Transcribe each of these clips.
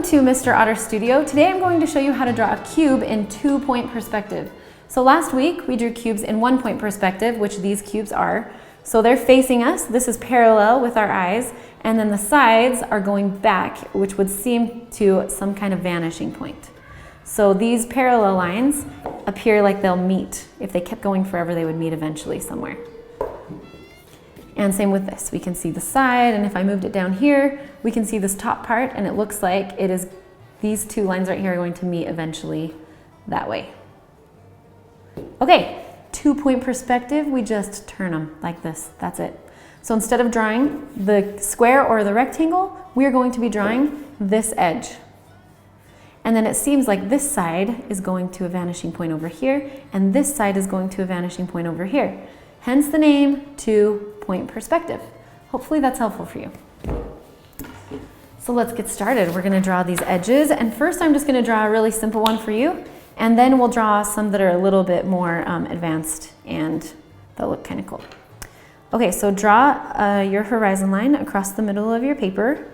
to Mr. Otter Studio. Today I'm going to show you how to draw a cube in 2-point perspective. So last week we drew cubes in 1-point perspective, which these cubes are. So they're facing us, this is parallel with our eyes, and then the sides are going back, which would seem to some kind of vanishing point. So these parallel lines appear like they'll meet. If they kept going forever, they would meet eventually somewhere. And same with this, we can see the side, and if I moved it down here, we can see this top part, and it looks like it is, these two lines right here are going to meet eventually that way. Okay, 2-point perspective, we just turn them like this, that's it. So instead of drawing the square or the rectangle, we are going to be drawing this edge. And then it seems like this side is going to a vanishing point over here, and this side is going to a vanishing point over here. Hence the name 2-point perspective. Hopefully that's helpful for you. So let's get started. We're gonna draw these edges, and first I'm just gonna draw a really simple one for you, and then we'll draw some that are a little bit more advanced and they'll look kind of cool. Okay, so draw your horizon line across the middle of your paper.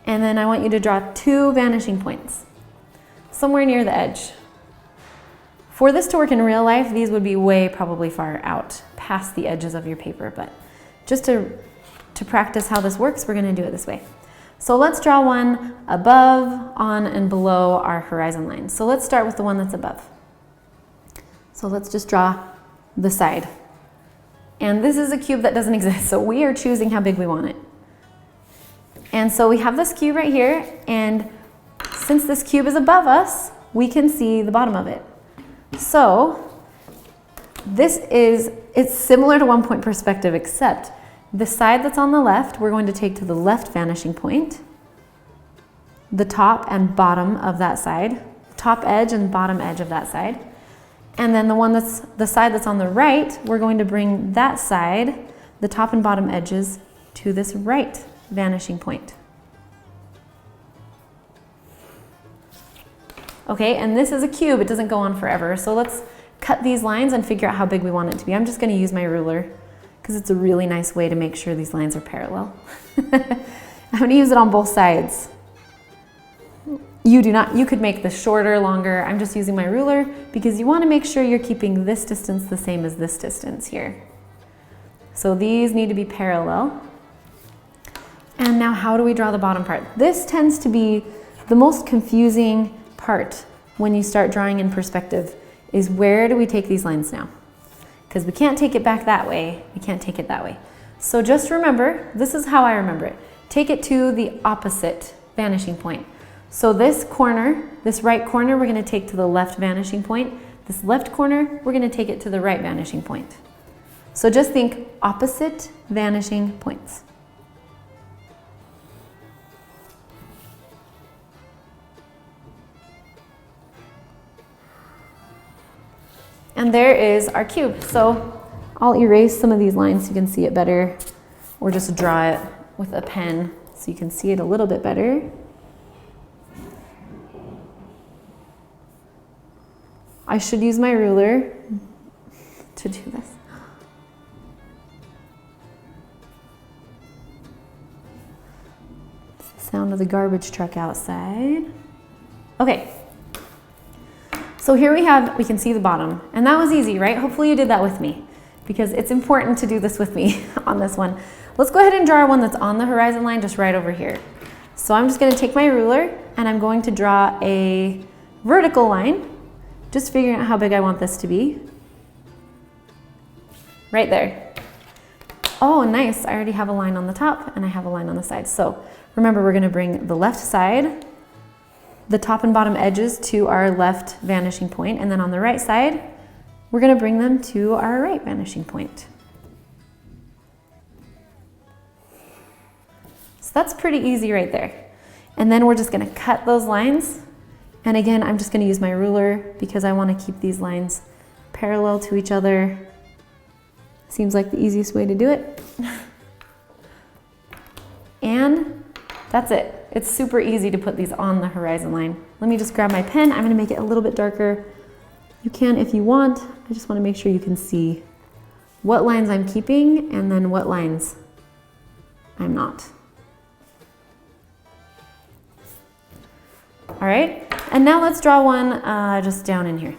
And then I want you to draw 2 vanishing points, somewhere near the edge. For this to work in real life, these would be way probably far out, past the edges of your paper, but just to practice how this works, we're gonna do it this way. So let's draw one above, on, and below our horizon line. So let's start with the one that's above. So let's just draw the side. And this is a cube that doesn't exist, so we are choosing how big we want it. And so we have this cube right here, and since this cube is above us, we can see the bottom of it. So it's similar to 1-point perspective, except the side that's on the left, we're going to take to the left vanishing point, the top and bottom of that side, top edge and bottom edge of that side. And then the side that's on the right, we're going to bring that side, the top and bottom edges, to this right vanishing point. Okay, and this is a cube, it doesn't go on forever. So let's cut these lines and figure out how big we want it to be. I'm just gonna use my ruler because it's a really nice way to make sure these lines are parallel. I'm gonna use it on both sides. You could make this shorter, longer. I'm just using my ruler because you wanna make sure you're keeping this distance the same as this distance here. So these need to be parallel. And now how do we draw the bottom part? This tends to be the most confusing part when you start drawing in perspective, is where do we take these lines now? Because we can't take it back that way, we can't take it that way. So just remember, this is how I remember it. Take it to the opposite vanishing point. So this corner, this right corner, we're gonna take to the left vanishing point. This left corner, we're gonna take it to the right vanishing point. So just think opposite vanishing points. And there is our cube. So I'll erase some of these lines so you can see it better, or just draw it with a pen so you can see it a little bit better. I should use my ruler to do this. It's the sound of the garbage truck outside. Okay. So here we can see the bottom, and that was easy, right? Hopefully you did that with me, because it's important to do this with me on this one. Let's go ahead and draw one that's on the horizon line, just right over here. So I'm just gonna take my ruler, and I'm going to draw a vertical line, just figuring out how big I want this to be. Right there. Oh, nice, I already have a line on the top, and I have a line on the side. So remember, we're gonna bring the left side, the top and bottom edges to our left vanishing point, and then on the right side, we're gonna bring them to our right vanishing point. So that's pretty easy right there. And then we're just gonna cut those lines. And again, I'm just gonna use my ruler because I wanna keep these lines parallel to each other. Seems like the easiest way to do it. And that's it. It's super easy to put these on the horizon line. Let me just grab my pen. I'm gonna make it a little bit darker. You can if you want. I just wanna make sure you can see what lines I'm keeping and then what lines I'm not. All right, and now let's draw one just down in here.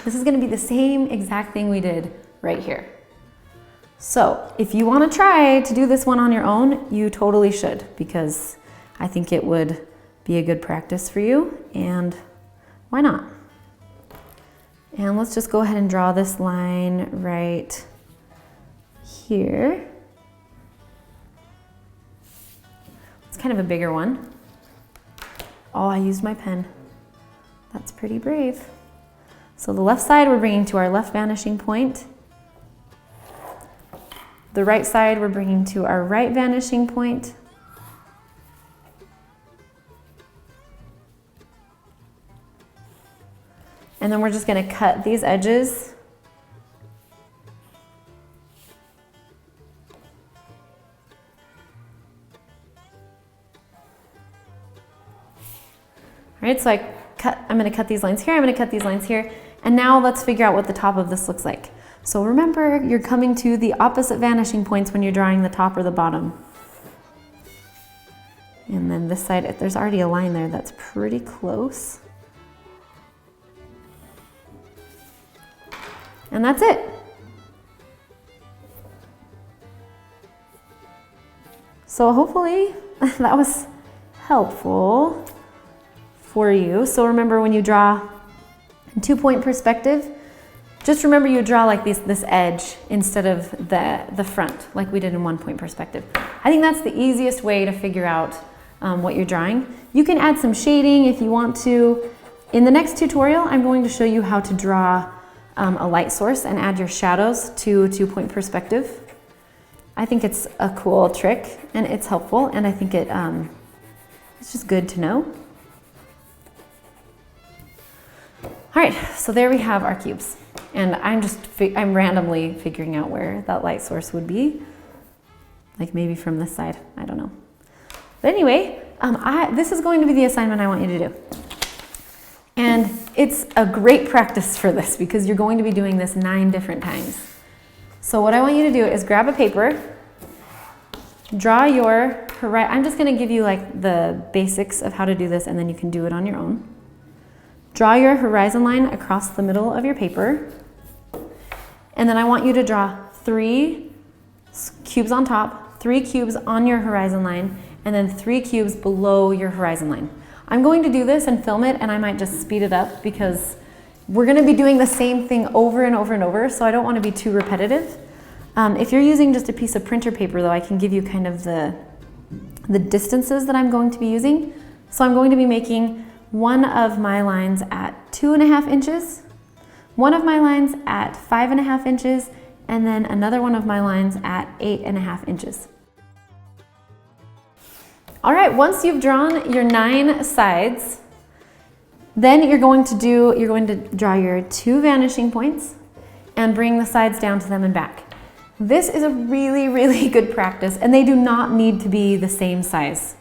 This is gonna be the same exact thing we did right here. So if you wanna try to do this one on your own, you totally should, because I think it would be a good practice for you, and why not? And let's just go ahead and draw this line right here. It's kind of a bigger one. Oh, I used my pen. That's pretty brave. So the left side we're bringing to our left vanishing point. The right side we're bringing to our right vanishing point. And then we're just going to cut these edges. All right, so I'm going to cut these lines here, I'm going to cut these lines here, and now let's figure out what the top of this looks like. So remember, you're coming to the opposite vanishing points when you're drawing the top or the bottom. And then this side, there's already a line there that's pretty close. And that's it. So hopefully that was helpful for you. So remember, when you draw in 2-point perspective, just remember you draw like this edge instead of the front, like we did in 1-point perspective. I think that's the easiest way to figure out what you're drawing. You can add some shading if you want to. In the next tutorial, I'm going to show you how to draw a light source and add your shadows to a 2-point perspective. I think it's a cool trick and it's helpful, and I think it's just good to know. All right, so there we have our cubes, and I'm randomly figuring out where that light source would be, like maybe from this side, I don't know. But anyway, this is going to be the assignment I want you to do. And it's a great practice for this because you're going to be doing this 9 different times. So what I want you to do is grab a paper, draw your horizon. I'm just going to give you like the basics of how to do this, and then you can do it on your own. Draw your horizon line across the middle of your paper. And then I want you to draw 3 cubes on top, 3 cubes on your horizon line, and then 3 cubes below your horizon line. I'm going to do this and film it, and I might just speed it up because we're going to be doing the same thing over and over and over, so I don't want to be too repetitive. If you're using just a piece of printer paper, though, I can give you kind of the distances that I'm going to be using. So I'm going to be making one of my lines at 2.5 inches, one of my lines at 5.5 inches, and then another one of my lines at 8.5 inches. All right, once you've drawn your 9 sides, then you're going to draw your 2 vanishing points and bring the sides down to them and back. This is a really, really good practice, and they do not need to be the same size.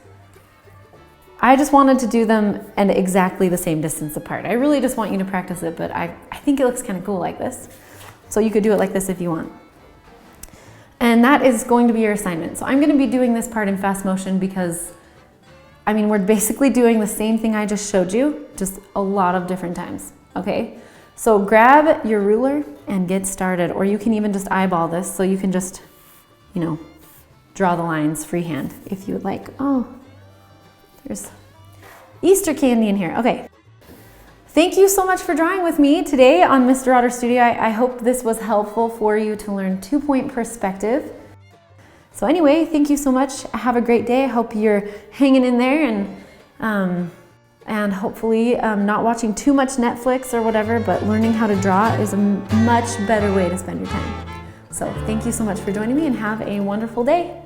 I just wanted to do them at exactly the same distance apart. I really just want you to practice it, but I think it looks kind of cool like this. So you could do it like this if you want. And that is going to be your assignment. So I'm going to be doing this part in fast motion because, I mean, we're basically doing the same thing I just showed you, just a lot of different times, okay? So grab your ruler and get started, or you can even just eyeball this, so you can just, you know, draw the lines freehand if you would like. Oh, there's Easter candy in here. Okay. Thank you so much for drawing with me today on Mr. Otter Studio. I hope this was helpful for you to learn 2-point perspective. So anyway, thank you so much. Have a great day. I hope you're hanging in there and hopefully not watching too much Netflix or whatever, but learning how to draw is a much better way to spend your time. So thank you so much for joining me, and have a wonderful day.